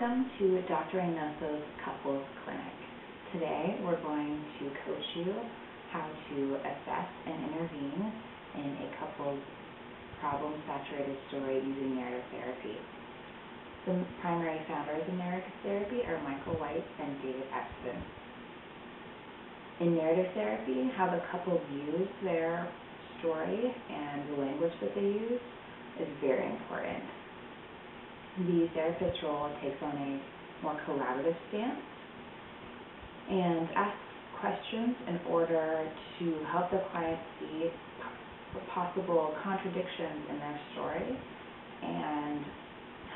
Welcome to Dr. Reynoso's Couples Clinic. Today we're going to coach you how to assess and intervene in a couple's problem-saturated story using narrative therapy. The primary founders of narrative therapy are Michael White and David Epstein. In narrative therapy, how the couple views their story and the language that they use is very important. The therapist's role takes on a more collaborative stance and asks questions in order to help the client see possible contradictions in their story and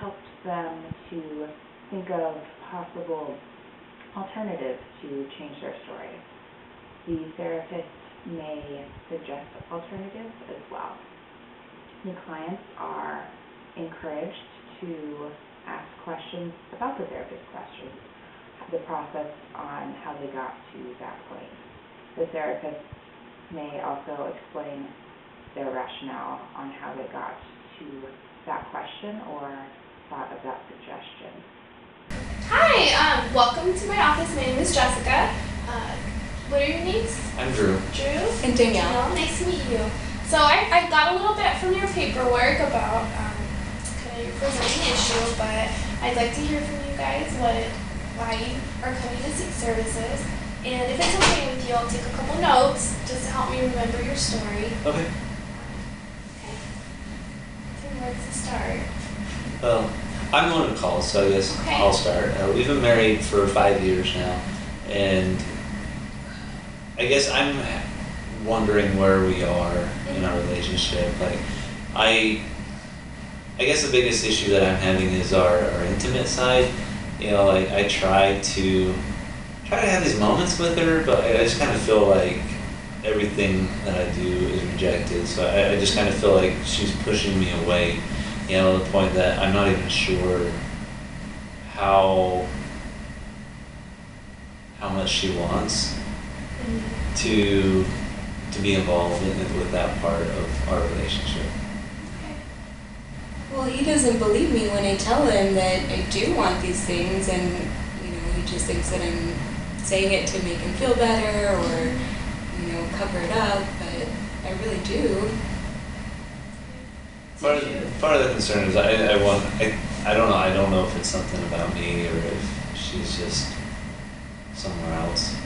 helps them to think of possible alternatives to change their story. The therapist may suggest alternatives as well. The clients are encouraged to ask questions about the therapist's questions, the process on how they got to that point. The therapist may also explain their rationale on how they got to that question or thought of that suggestion. Hi, welcome to my office. My name is Jessica. What are your names? I'm Drew. Drew? And Danielle. Nice to meet you. So I got a little bit from your paperwork about your presenting issue, but I'd like to hear from you guys why you are coming to seek services. And if it's okay with you, I'll take a couple notes just to help me remember your story. Okay. Okay. So where to start? Well, I'm the one who calls, so I guess Okay. I'll start. We've been married for 5 years now, and I guess I'm wondering where we are in our relationship. Like, I guess the biggest issue that I'm having is our intimate side. You know, like I try to have these moments with her, but I just kind of feel like everything that I do is rejected. So I just kind of feel like she's pushing me away, you know, to the point that I'm not even sure how much she wants to be involved with that part of our relationship. Well, he doesn't believe me when I tell him that I do want these things, and he just thinks that I'm saying it to make him feel better or cover it up, but I really do. Part of the concern is I don't know if it's something about me or if she's just somewhere else.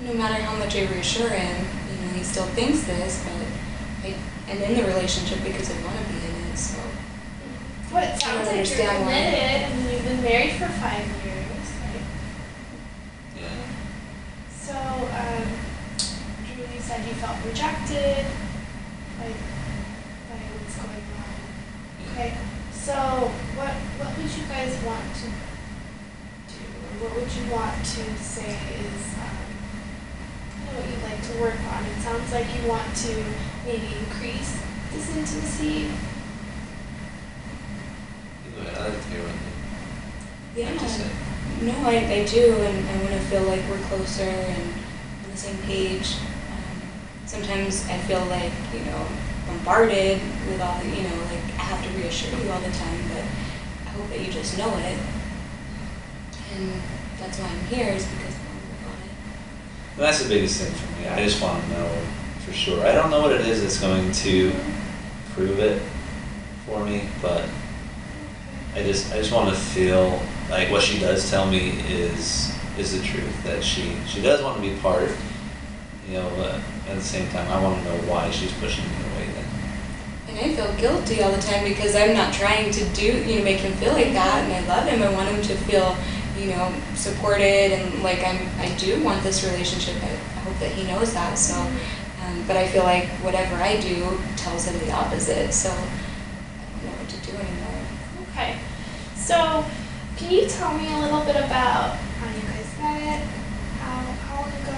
No matter how much I reassure him, he still thinks this, but I'm in the relationship because I want to be in it, so. Well, it sounds like you're committed. I mean, you've been married for 5 years, right? Yeah. So, Drew, you said you felt rejected by what's going on. Okay. So, what would you guys want to do? Or what would you want to say is what you'd like to work on? It sounds like you want to maybe increase this intimacy. I like to hear what you have to say. No, I do, and I want to feel like we're closer and on the same page. Sometimes I feel like, bombarded with all the, like I have to reassure you all the time, but I hope that you just know it. And that's why I'm here, is because I want to work on it. Well, that's the biggest thing for me. I just want to know for sure. I don't know what it is that's going to prove it for me, but I just want to feel like what she does tell me is the truth. That she does want to be part, but at the same time, I want to know why she's pushing me away then. And I feel guilty all the time because I'm not trying to make him feel like that, and I love him. I want him to feel supported, and like I do want this relationship. I hope that he knows that. So, but I feel like whatever I do tells him the opposite. So I don't know what to do anymore. Okay. So, can you tell me a little bit about how you guys met? How long ago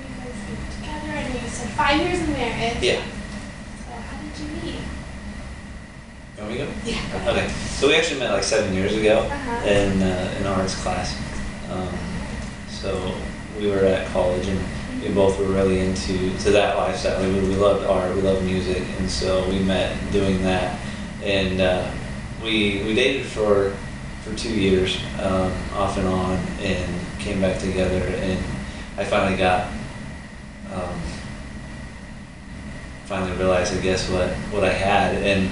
you guys got together? I know you said 5 years of marriage. Yeah. So how did you meet? You want me to go? Yeah. Okay. So we actually met like 7 years ago in arts class. So we were at college and we both were really into that lifestyle. We loved art, we loved music, and so we met doing that. And we dated for 2 years, off and on, and came back together, and I finally realized, I guess, what I had, and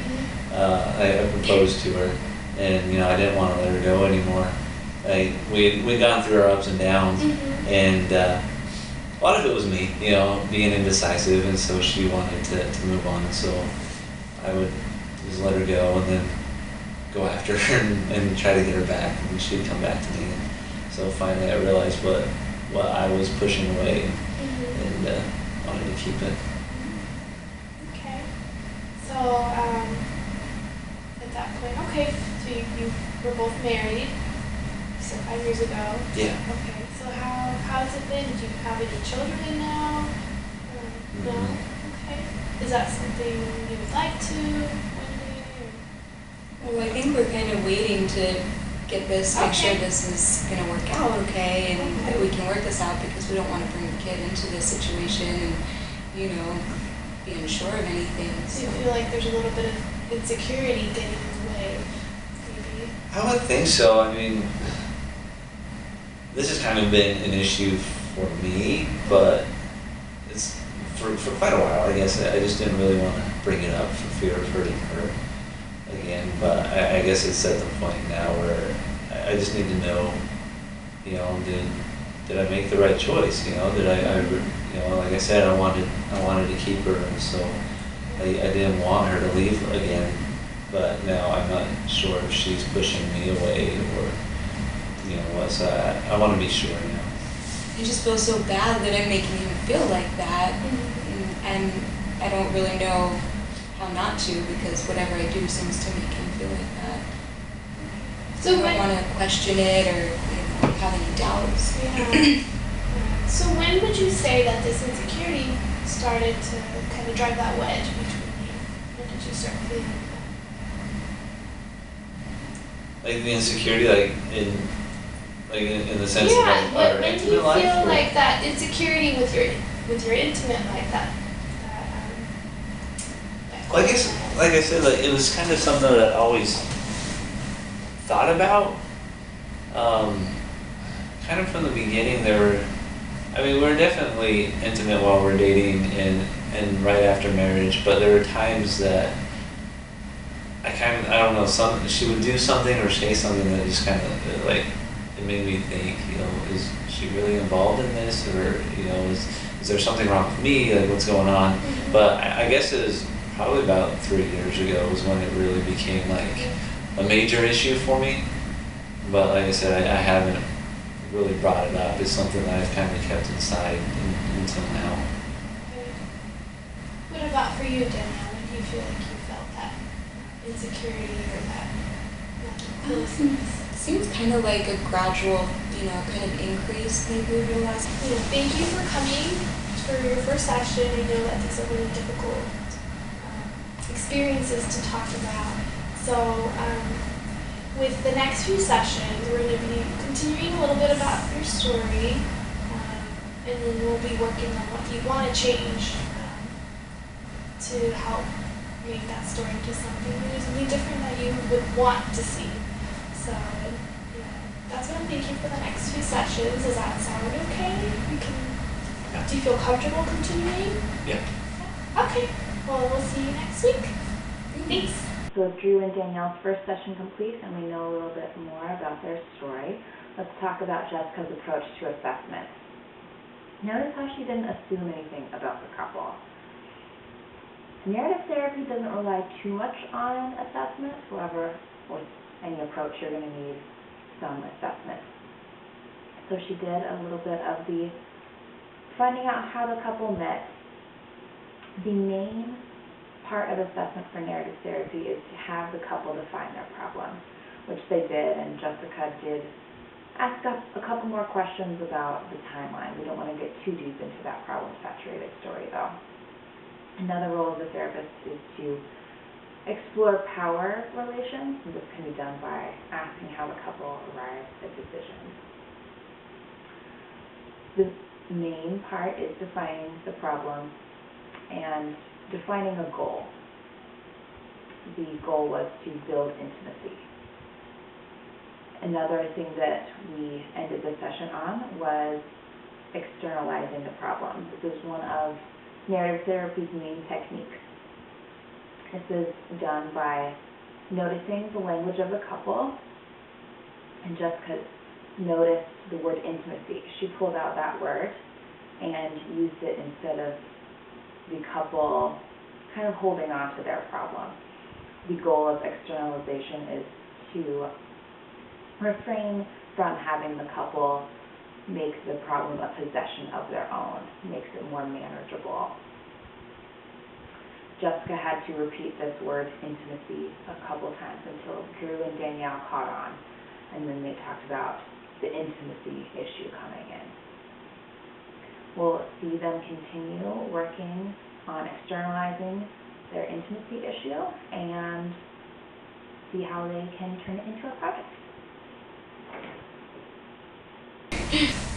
I proposed to her, and I didn't want to let her go anymore. We'd gone through our ups and downs, and a lot of it was me, being indecisive, and so she wanted to move on, and so I would just let her go, and then go after her and try to get her back, and she'd come back to me. And so finally I realized what I was pushing away, and wanted to keep it. Okay. So at that point, so you were both married, so 5 years ago. Yeah. Okay. So how's it been? Do you have any children now? No. Okay. Is that something you would like to one day? Well, I think we're kind of waiting to get this, make sure this is going to work out okay, and that we can work this out, because we don't want to bring the kid into this situation and, be unsure of anything. So you feel like there's a little bit of insecurity getting in the way, maybe? I would think so. I mean, this has kind of been an issue for me, but it's for quite a while, I guess. I just didn't really want to bring it up for fear of hurting her again, but I guess it's at the point now where I just need to know, did I make the right choice? Did I like I said, I wanted to keep her, and so I didn't want her to leave again, but now I'm not sure if she's pushing me away or what. So I want to be sure now. I just feel so bad that I'm making him feel like that, and I don't really know how not to, because whatever I do seems to make him feel like that. So I don't want to question it or have any doubts. Yeah. So when would you say that this insecurity started to kind of drive that wedge between you? When did you start feeling that? Like the insecurity, in the sense of our when intimate do you life? feel like that insecurity with your intimate life, that Well, I guess, like I said, it was kind of something that I always thought about. Kind of from the beginning, we're definitely intimate while we're dating and right after marriage, but there were times that I don't know, she would do something or say something that just kind of, it made me think, is she really involved in this, or, is there something wrong with me, what's going on? But I guess it was probably about 3 years ago was when it really became a major issue for me. But like I said, I haven't really brought it up. It's something that I've kind of kept inside until now. What about for you, Danielle? When do you feel like you felt that insecurity or that closeness? Seems kind of like a gradual, kind of increase maybe over the last. Thank you for coming for your first session. I know that these are really difficult experiences to talk about. So with the next few sessions, we're going to be continuing a little bit about your story, and then we'll be working on what you want to change to help make that story into something really different that you would want to see. So that's what I'm thinking for the next few sessions. Does that sound okay? Do you feel comfortable continuing? Yeah. Okay. Well, we'll see you next week. Thanks. So with Drew and Danielle's first session complete, and we know a little bit more about their story, let's talk about Jessica's approach to assessment. Notice how she didn't assume anything about the couple. Narrative therapy doesn't rely too much on assessment. However, with any approach, you're going to need some assessment. So she did a little bit of the finding out how the couple met. The main part of assessment for narrative therapy is to have the couple define their problem, which they did, and Jessica did ask us a couple more questions about the timeline. We don't want to get too deep into that problem-saturated story, though. Another role of the therapist is to explore power relations, and this can be done by asking how the couple arrived at decisions. The main part is defining the problem and defining a goal. the goal was to build intimacy. Another thing that we ended the session on was externalizing the problem. This is one of narrative therapy's main techniques. This is done by noticing the language of the couple, and Jessica noticed the word intimacy. She pulled out that word and used it instead of the couple kind of holding on to their problem. The goal of externalization is to refrain from having the couple make the problem a possession of their own, makes it more manageable. Jessica had to repeat this word intimacy a couple times until Drew and Danielle caught on, and then they talked about the intimacy issue coming in. We'll see them continue working on externalizing their intimacy issue and see how they can turn it into a project.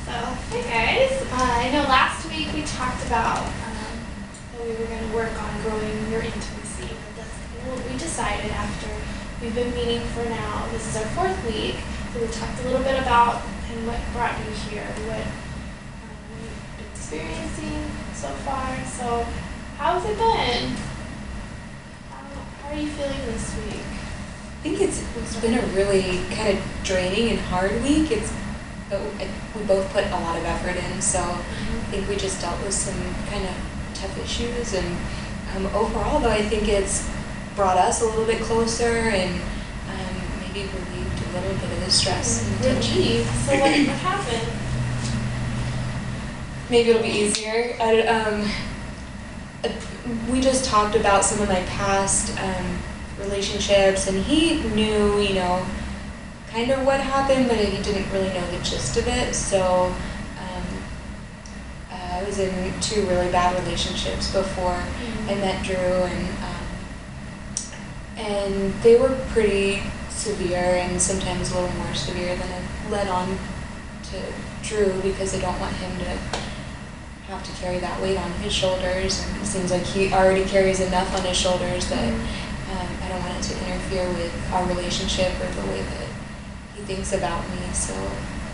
So, hey guys, I know last week we talked about that we were going to work on growing your intimacy, but that's what we decided after we've been meeting for now. This is our 4th week, so we talked a little bit about and what brought you here, what you've been experiencing so far. So, how's it been? How are you feeling this week? I think it's been a really kind of draining and hard week. We both put a lot of effort in, so I think we just dealt with some kind of tough issues, and overall though I think it's brought us a little bit closer and maybe relieved a little bit of the stress and tension. Relieved? So what happened? Maybe it'll be easier. We just talked about some of my past relationships, and he knew, kind of what happened, but he didn't really know the gist of it. So I was in 2 really bad relationships before I met Drew, and they were pretty severe, and sometimes a little more severe than I led on to Drew, because I don't want him to have to carry that weight on his shoulders, and it seems like he already carries enough on his shoulders that I don't want it to interfere with our relationship or the way that he thinks about me. So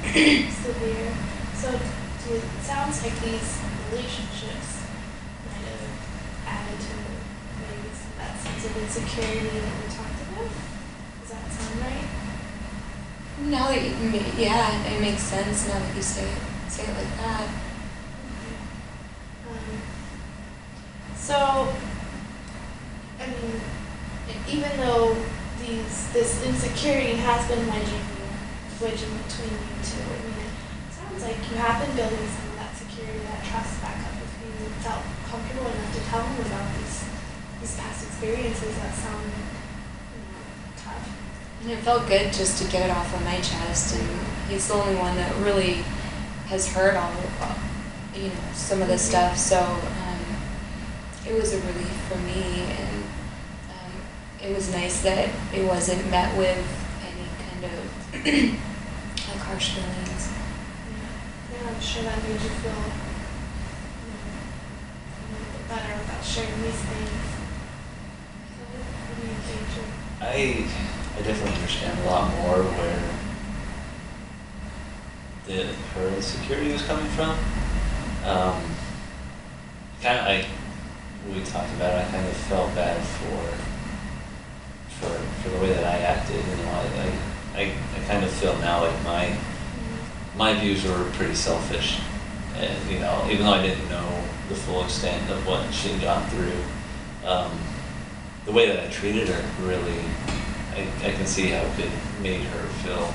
Severe. So it sounds like these relationships might have added to maybe that sense of insecurity that we talked about. Does that sound right? now that it makes sense now that you say it like that. So, I mean, even though this insecurity has been wedging between you two, I mean, it sounds like you have been building some of that security, that trust back up if you felt comfortable enough to tell him about these past experiences that sound tough. And it felt good just to get it off of my chest, and he's the only one that really has heard all some of the stuff, so it was a relief for me, and it was nice that it wasn't met with any kind of like harsh feelings. Yeah, I'm sure that made you feel a little bit better about sharing these things. So what do you think, Drew? I definitely understand a lot more where her insecurity was coming from. Kind of like we talked about, I kind of felt bad for the way that I acted. I kind of feel now like my views were pretty selfish, and even though I didn't know the full extent of what she had gone through, the way that I treated her really, I can see how it made her feel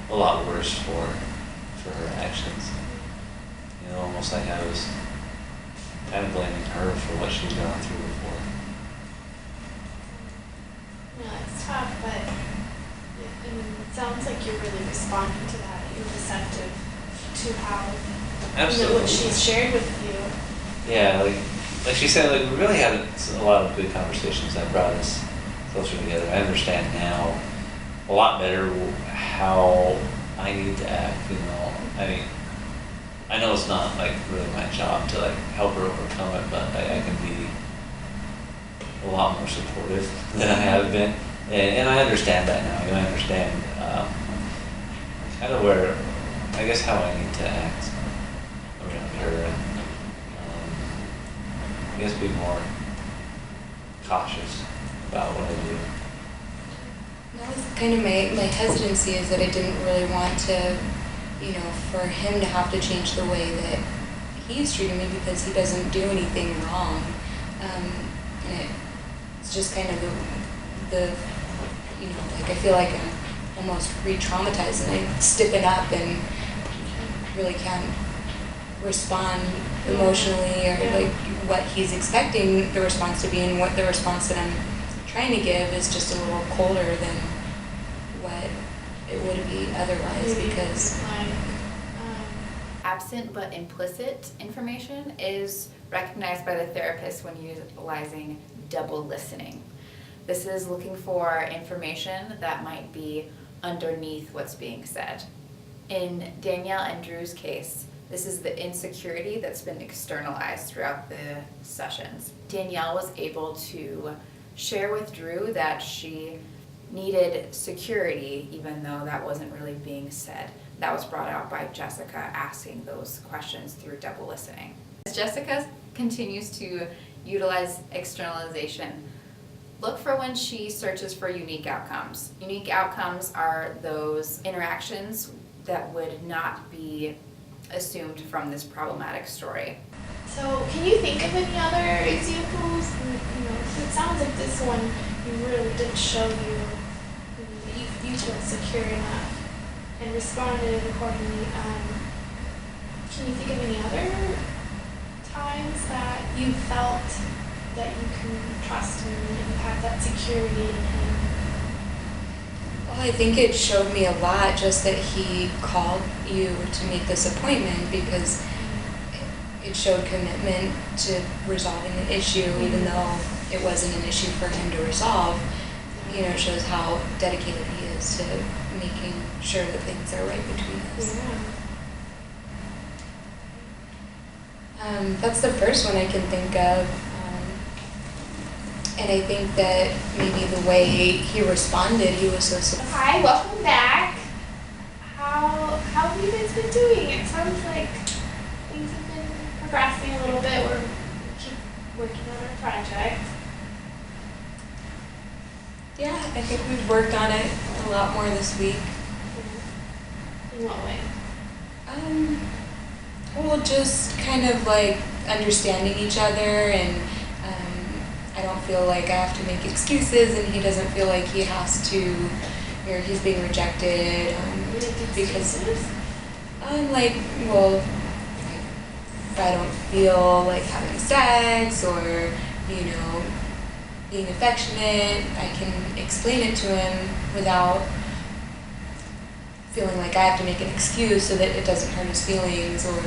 a lot worse for her actions. Almost like I was kind of blaming her for what she'd gone through before. It's tough, but it sounds like you're really responding to that. You're receptive to how what she's shared with you. Yeah, like she said, we really had a lot of good conversations that brought us closer together. I understand now a lot better how I need to act. I know it's not really my job to help her overcome it, but I can be a lot more supportive than I have been, and I understand that now. I understand kind of where, I guess, how I need to act around her, and I guess be more cautious about what I do. That was kind of my hesitancy, is that I didn't really want to, for him to have to change the way that he's treating me, because he doesn't do anything wrong. And it's just kind of the I feel like I'm almost re-traumatized, and I stiffen up and really can't respond emotionally, or like what he's expecting the response to be, and what the response that I'm trying to give is just a little colder than what it would be otherwise, because absent but implicit information is recognized by the therapist when utilizing double listening. This is looking for information that might be underneath what's being said. In Danielle and Drew's case, this is the insecurity that's been externalized throughout the sessions. Danielle was able to share with Drew that she needed security, even though that wasn't really being said. That was brought out by Jessica asking those questions through double listening. As Jessica continues to utilize externalization, look for when she searches for unique outcomes. Unique outcomes are those interactions that would not be assumed from this problematic story. So can you think of any other examples? It sounds like this one really did show you feel secure enough and responded accordingly. Can you think of any other times that you felt that you can trust him and you have that security in him? Well, I think it showed me a lot just that he called you to make this appointment, because it showed commitment to resolving the issue, even though it wasn't an issue for him to resolve. It shows how dedicated he is to making sure that things are right between us. That's the first one I can think of. And I think that maybe the way he responded, he was so supportive. Hi, welcome back. How have you guys been doing? It sounds like things have been progressing a little bit. We keep working on our project. Yeah, I think we've worked on it a lot more this week. In what way? Well, just kind of like understanding each other, and I don't feel like I have to make excuses, and he doesn't feel like he has to, or he's being rejected because, if I don't feel like having sex or, being affectionate, I can explain it to him without feeling like I have to make an excuse so that it doesn't hurt his feelings, or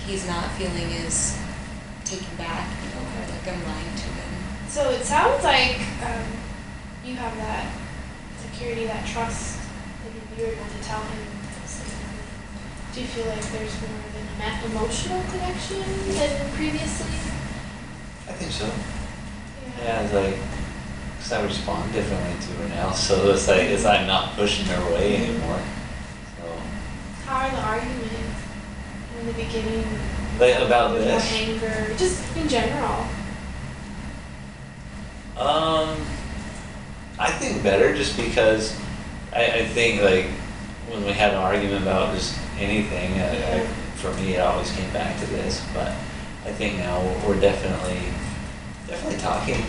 he's not feeling as taken back, or like I'm lying to him. So it sounds like you have that security, that trust, that you're able to tell him. Do you feel like there's more of an emotional connection than previously? I think so. Yeah, it's like, because I respond differently to her now, so it's like I'm not pushing her away anymore. So. How are the arguments in the beginning? Like about this? More anger, just in general. I think better, just because I think like when we had an argument about just anything, for me it always came back to this. But I think now we're definitely talking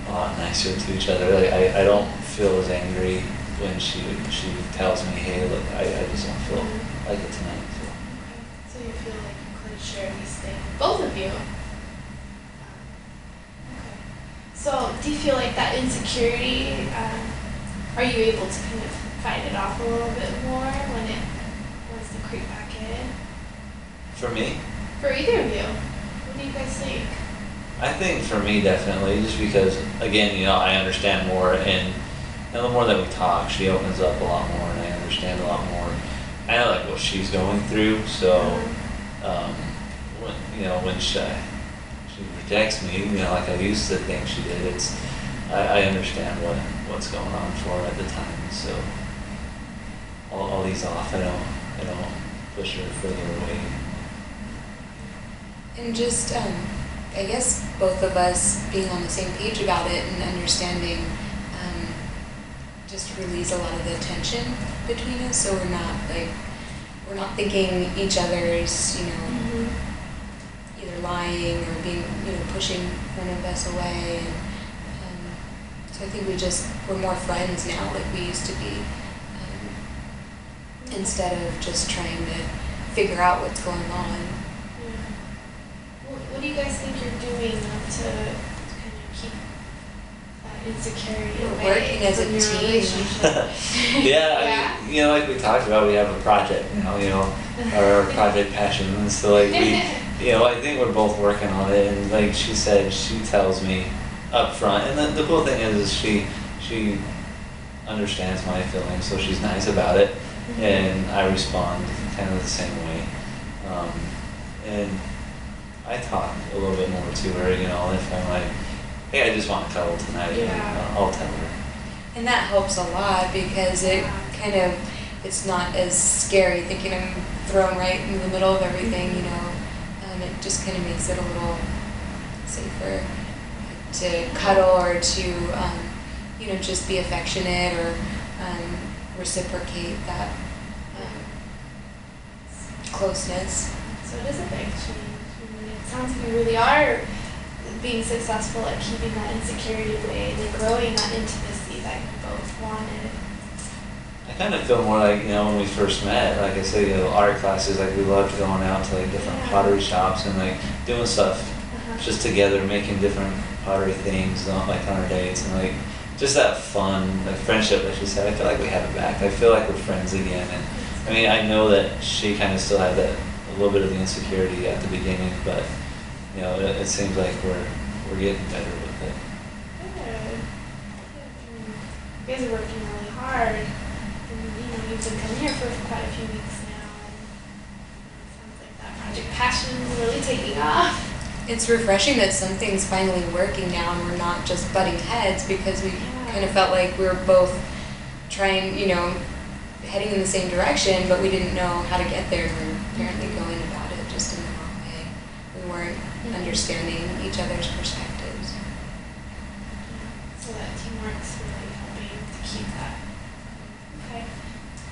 a lot nicer to each other. Like I don't feel as angry when she tells me, hey, look, I just don't feel like it tonight. So you feel like you could share these things, both of you. Okay. So do you feel like that insecurity, are you able to kind of fight it off a little bit more when it wants to creep back in? For me? For either of you. What do you guys think? I think for me, definitely, just because, again, I understand more, and the more that we talk, she opens up a lot more, and I understand a lot more. I know like what she's going through, so when she rejects me, like I used to think she did. I understand what's going on for her at the time, so I'll ease off. I don't push her further away. And just, I guess both of us being on the same page about it and understanding just relieves a lot of the tension between us, so we're not thinking each other's, either lying or being, pushing one of us away. And so I think we're more friends now like we used to be, instead of just trying to figure out what's going on. What do you guys think you're doing to kind of keep that insecurity We're away working as a from your team. relationship? Yeah, I mean, like we talked about, we have a project now, our project passion, and so like I think we're both working on it, and like she said, she tells me up front, and the cool thing is she understands my feelings, so she's nice about it, and I respond kind of the same way, and I talk a little bit more to her, if I'm like, hey, I just want to cuddle tonight, I'll tell her. And that helps a lot because it it's not as scary thinking I'm thrown right in the middle of everything, it just kind of makes it a little safer to cuddle or to, just be affectionate or reciprocate that closeness. So it is a big change. It sounds like you really are being successful at keeping that insecurity away and growing that intimacy that you both wanted. I kind of feel more like, when we first met, like I said, art classes, like we loved going out to like different pottery shops and like doing stuff just together, making different pottery things like on our dates, and like just that fun, like friendship, like she said. I feel like we have it back. I feel like we're friends again, and I mean, I know that she kind of still had that a little bit of the insecurity at the beginning, but it seems like we're getting better with it. Good. You guys are working really hard. And, you've been coming here for quite a few weeks now, and it sounds like that project passion is really taking off. It's refreshing that something's finally working now and we're not just butting heads, because we kind of felt like we were both trying, heading in the same direction, but we didn't know how to get there. We were apparently going about it just in the wrong way. We weren't understanding each other's perspectives. So that teamwork's really helping to keep that. Okay.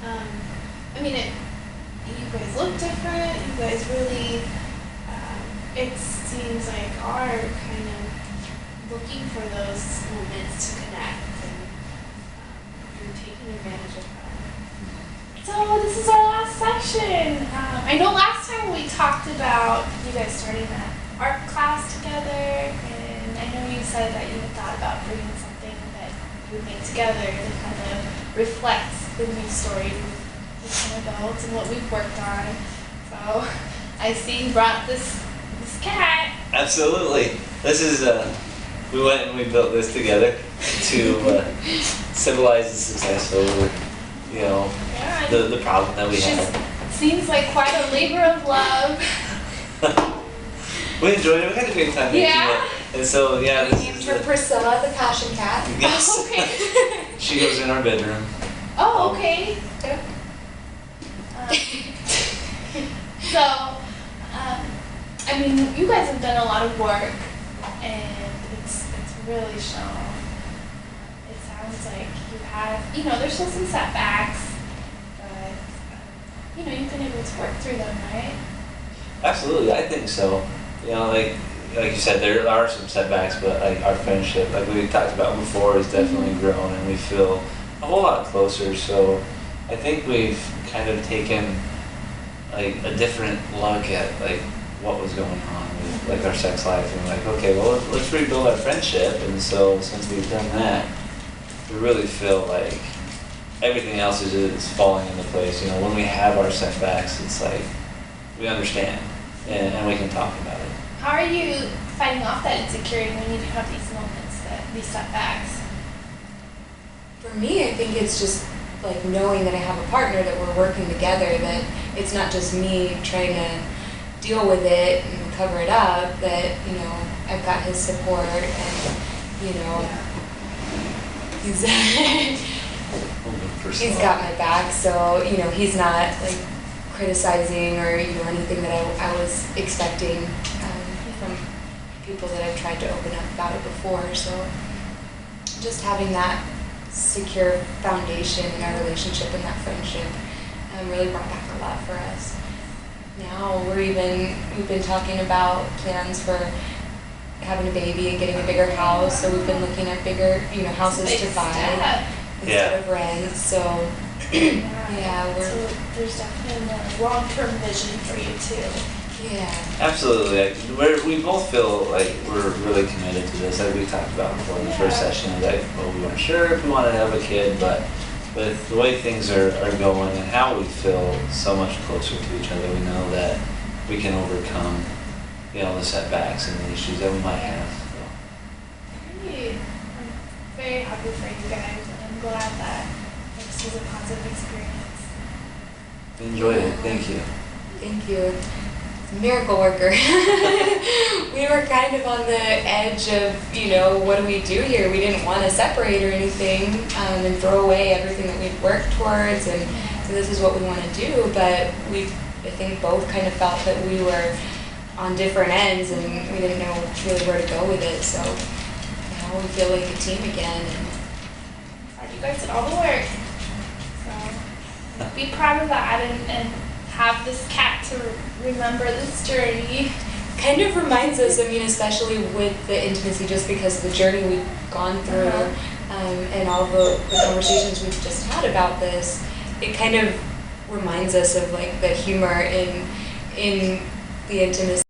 I mean, you guys look different. You guys really, it seems like are kind of looking for those moments to connect, and you're taking advantage of that. So this is our last section. I know last time we talked about you guys starting that art class together, and I know you said that you had thought about bringing something that you would make together that kind of reflects the new story we've kind of built and what we've worked on. So I see you brought this cat. Absolutely. This is we went and we built this together to symbolize the success over the problem that we had. Seems like quite a labor of love. We enjoyed it. We had a great time making it. And so We named her Priscilla, the passion cat. Yes. Oh, okay. She goes in our bedroom. Oh, okay. Yep. I mean, you guys have done a lot of work, and it's really shown. It sounds like you have, there's still some setbacks, but, you've been able to work through them, right? Absolutely, I think so. Like you said, there are some setbacks, but like our friendship, like we talked about before, has definitely grown, and we feel a whole lot closer. So I think we've kind of taken like a different look at like what was going on with like our sex life, and like, okay, well, let's rebuild our friendship. And so since we've done that, we really feel like everything else is falling into place. When we have our setbacks, it's like we understand and we can talk about it. How are you fighting off that insecurity when you do have these moments, these setbacks? For me, I think it's just like knowing that I have a partner, that we're working together, that it's not just me trying to deal with it and cover it up, that, you know, I've got his support and, you know, he's he's got my back, so, you know, he's not like criticizing or, you know, anything that I was expecting from people that I've tried to open up about it before. So just having that secure foundation in our relationship and that friendship really brought back a lot for us. Now we've been talking about plans for having a baby and getting a bigger house, so we've been looking at bigger, you know, houses to buy instead of rent. So yeah, so there's definitely a more long-term vision for you too. Yeah. Absolutely. We both feel like we're really committed to this. Like we talked about before in the first session, like, well, we weren't sure if we wanted to have a kid, but with the way things are going and how we feel so much closer to each other, we know that we can overcome, you know, the setbacks and the issues that we might have. So. Great. I'm very happy for you guys, and I'm glad that this was a positive experience. We enjoyed it. Thank you. Thank you. Miracle worker. We were kind of on the edge of, you know, what do we do here? We didn't want to separate or anything and throw away everything that we'd worked towards, and so this is what we want to do, but I think both kind of felt that we were on different ends and we didn't know really where to go with it, so now we feel like a team again. And You guys did all the work, so be proud of that and have this cat to remember this journey. Kind of reminds us, I mean, especially with the intimacy, just because of the journey we've gone through and all the conversations we've just had about this, it kind of reminds us of like the humor in the intimacy.